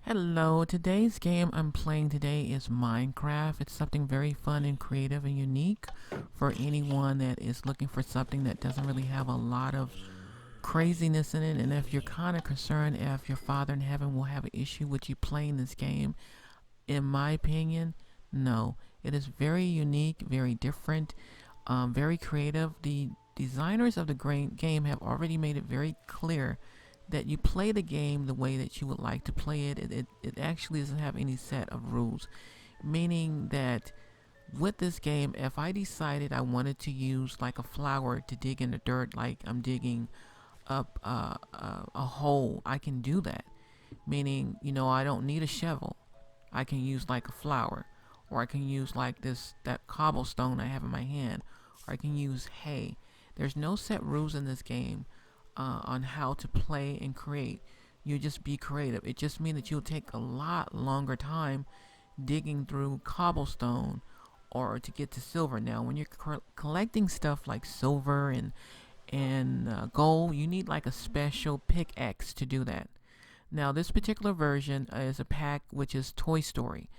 Hello, today's game I'm playing today is Minecraft. It's something very fun and creative and unique for anyone that is looking for something that doesn't really have a lot of craziness in it. And if you're kind of concerned if your Father in Heaven will have an issue with you playing this game, in my opinion, no. It is very unique, very different, very creative. The designers of the game have already made it very clear that you play the game the way that you would like to play it. It actually doesn't have any set of rules, meaning that with this game, if I decided I wanted to use like a flower to dig in the dirt, like I'm digging up a hole, I can do that. Meaning, I don't need a shovel. I can use like a flower, or I can use like that cobblestone I have in my hand, or I can use hay. There's no set rules in this game on how to play and create. You just be creative. It just means that you'll take a lot longer time digging through cobblestone or to get to silver. Now, when you're collecting stuff like silver and gold, you need like a special pickaxe to do that. Now, this particular version is a pack which is Toy Story.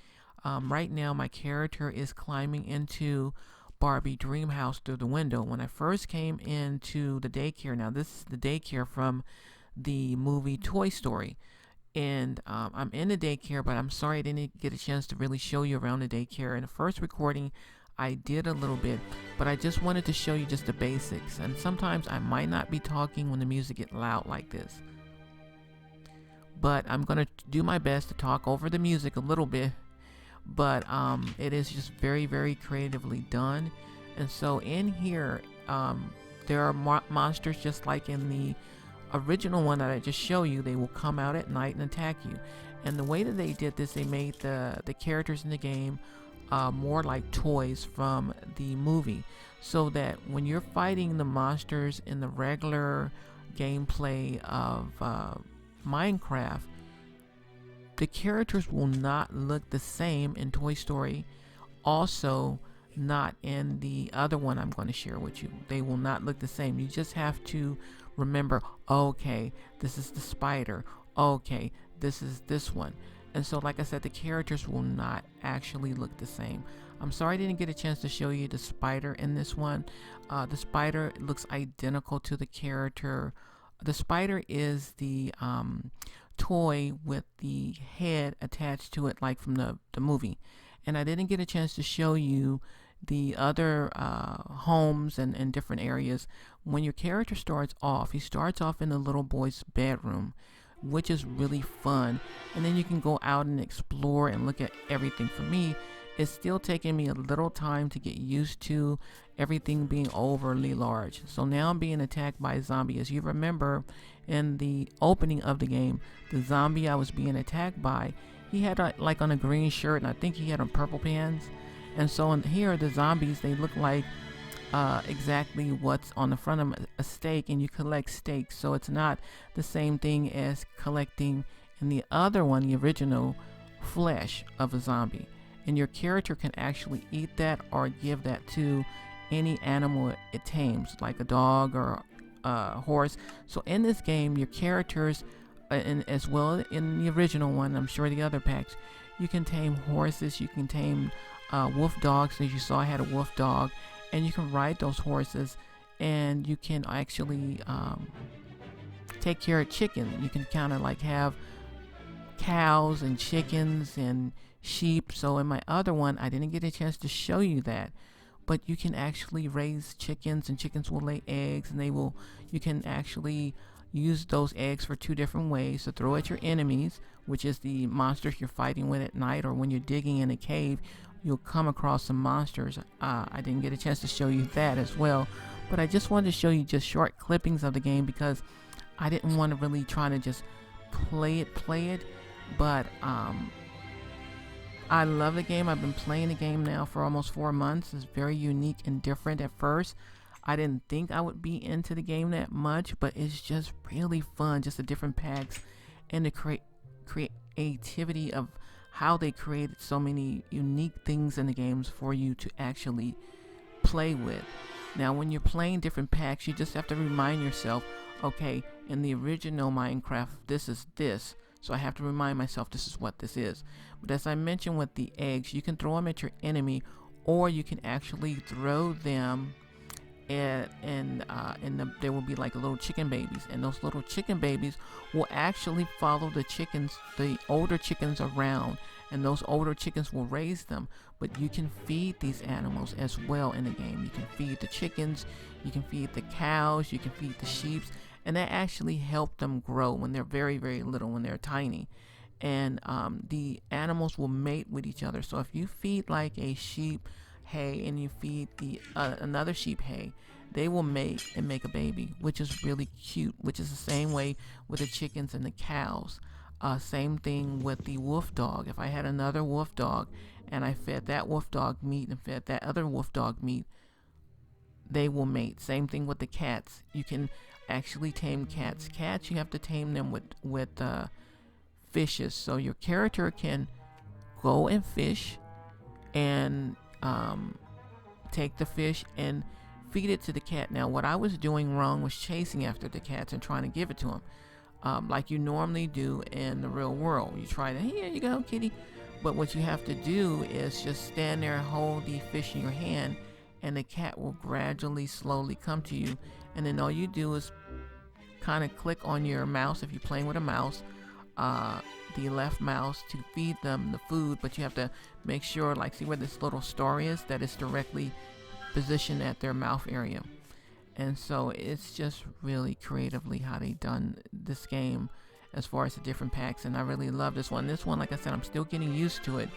Right now, my character is climbing into Barbie Dream House through the window. When I first came into the daycare, now this is the daycare from the movie Toy Story. And I'm in the daycare, but I'm sorry I didn't get a chance to really show you around the daycare. In the first recording, I did a little bit, but I just wanted to show you just the basics. And sometimes I might not be talking when the music gets loud like this. But I'm going to do my best to talk over the music a little bit, but it is just very, very creatively done. And so in here, there are monsters just like in the original one that I just showed you. They will come out at night and attack you. And the way that they did this, they made the characters in the game more like toys from the movie, so that when you're fighting the monsters in the regular gameplay of Minecraft, the characters will not look the same in Toy Story. Also, not in the other one I'm going to share with you. They will not look the same. You just have to remember, okay, this is the spider. Okay, this is this one. And so, like I said, the characters will not actually look the same. I'm sorry I didn't get a chance to show you the spider in this one. The spider looks identical to the character. The spider is the toy with the head attached to it, like from the movie. And I didn't get a chance to show you the other homes and different areas. When your character starts off, he starts off in the little boy's bedroom, which is really fun. And then you can go out and explore and look at everything. For me, it's still taking me a little time to get used to everything being overly large. So now I'm being attacked by a zombie. As you remember in the opening of the game, the zombie I was being attacked by, he had like on a green shirt, and I think he had on purple pants. And so in here, the zombies, they look like exactly what's on the front of a steak, and you collect steaks. So it's not the same thing as collecting in the other one, the original flesh of a zombie. And your character can actually eat that or give that to any animal it tames, like a dog or a horse. So in this game, your characters, and as well in the original one, I'm sure the other packs, you can tame horses, you can tame wolf dogs. As you saw, I had a wolf dog, and you can ride those horses, and you can actually take care of chicken. You can kind of like have cows and chickens and sheep. So in my other one, I didn't get a chance to show you that, but you can actually raise chickens, and chickens will lay eggs, and you can actually use those eggs for two different ways: to throw at your enemies, which is the monsters you're fighting with at night, or when you're digging in a cave, you'll come across some monsters. I didn't get a chance to show you that as well, but I just wanted to show you just short clippings of the game because I didn't want to really try to just play it, but I love the game. I've been playing the game now for almost 4 months. It's very unique and different. At first, I didn't think I would be into the game that much, but it's just really fun. Just the different packs and the creativity of how they created so many unique things in the games for you to actually play with. Now, when you're playing different packs, you just have to remind yourself, okay, in the original Minecraft, this is this. So I have to remind myself this is what this is. But as I mentioned with the eggs, you can throw them at your enemy, or you can actually throw them there will be like little chicken babies, and those little chicken babies will actually follow the older chickens around, and those older chickens will raise them. But you can feed these animals as well in the game. You can feed the chickens, you can feed the cows, you can feed the sheep, and that actually help them grow when they're very, very little, when they're tiny. And the animals will mate with each other. So if you feed like a sheep hay and you feed another sheep hay, they will mate and make a baby, which is really cute, which is the same way with the chickens and the cows. Same thing with the wolf dog. If I had another wolf dog and I fed that wolf dog meat and fed that other wolf dog meat, they will mate. Same thing with the cats. You can actually tame cats. Cats, you have to tame them with fishes. So your character can go and fish and take the fish and feed it to the cat. Now, what I was doing wrong was chasing after the cats and trying to give it to them, like you normally do in the real world. You try to, here you go, kitty. But what you have to do is just stand there and hold the fish in your hand, and the cat will gradually, slowly come to you. And then all you do is kind of click on your mouse, if you're playing with a mouse, the left mouse, to feed them the food. But you have to make sure, like, see where this little star is, that it's directly positioned at their mouth area. And so it's just really creatively how they done this game as far as the different packs, and I really love this one. This one, like I said, I'm still getting used to it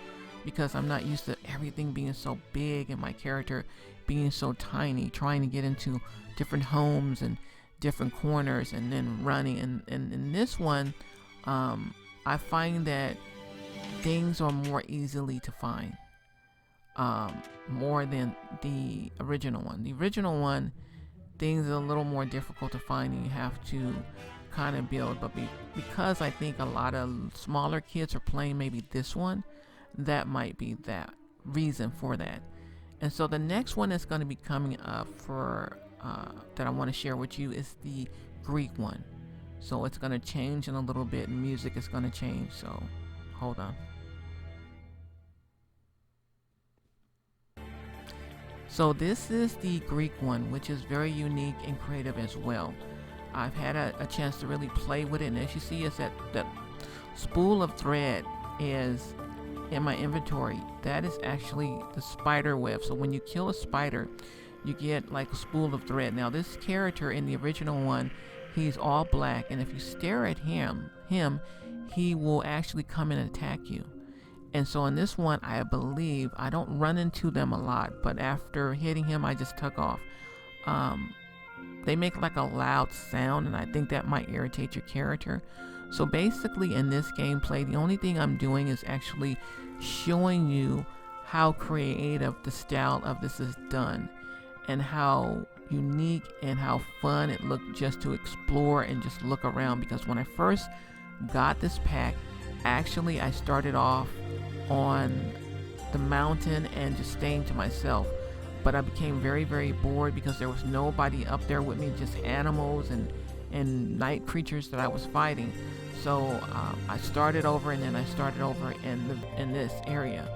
because I'm not used to everything being so big and my character being so tiny, trying to get into different homes and different corners and then running. And in this one, I find that things are more easily to find, more than the original one. The original one, things are a little more difficult to find, and you have to kind of build. But because I think a lot of smaller kids are playing maybe this one, that might be that reason for that. And so the next one that's going to be coming up for that I want to share with you is the Greek one. So it's going to change in a little bit, and music is going to change. So hold on. So this is the Greek one, which is very unique and creative as well. I've had a chance to really play with it, and as you see, is that spool of thread is in my inventory. That is actually the spider web. So when you kill a spider, you get like a spool of thread. Now this character in the original one, he's all black, and if you stare at him, he will actually come and attack you. And so in this one, I believe, I don't run into them a lot, but after hitting him, I just tuck off. They make like a loud sound, and I think that might irritate your character. So basically in this gameplay, the only thing I'm doing is actually showing you how creative the style of this is done, and how unique and how fun it looked just to explore and just look around. Because when I first got this pack, actually I started off on the mountain and just staying to myself, but I became very, very bored because there was nobody up there with me, just animals and night creatures that I was fighting. So I started over, and then I started over in this area,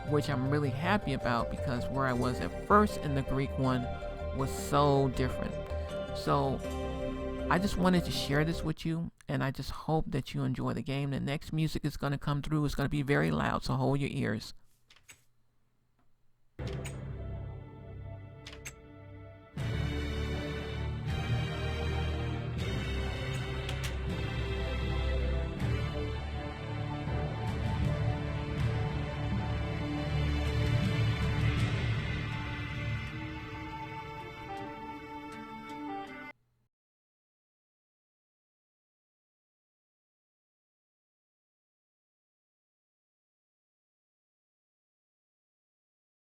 which I'm really happy about, because where I was at first in the Greek one was so different. So I just wanted to share this with you, and I just hope that you enjoy the game. The next music is going to come through. It's going to be very loud, so hold your ears.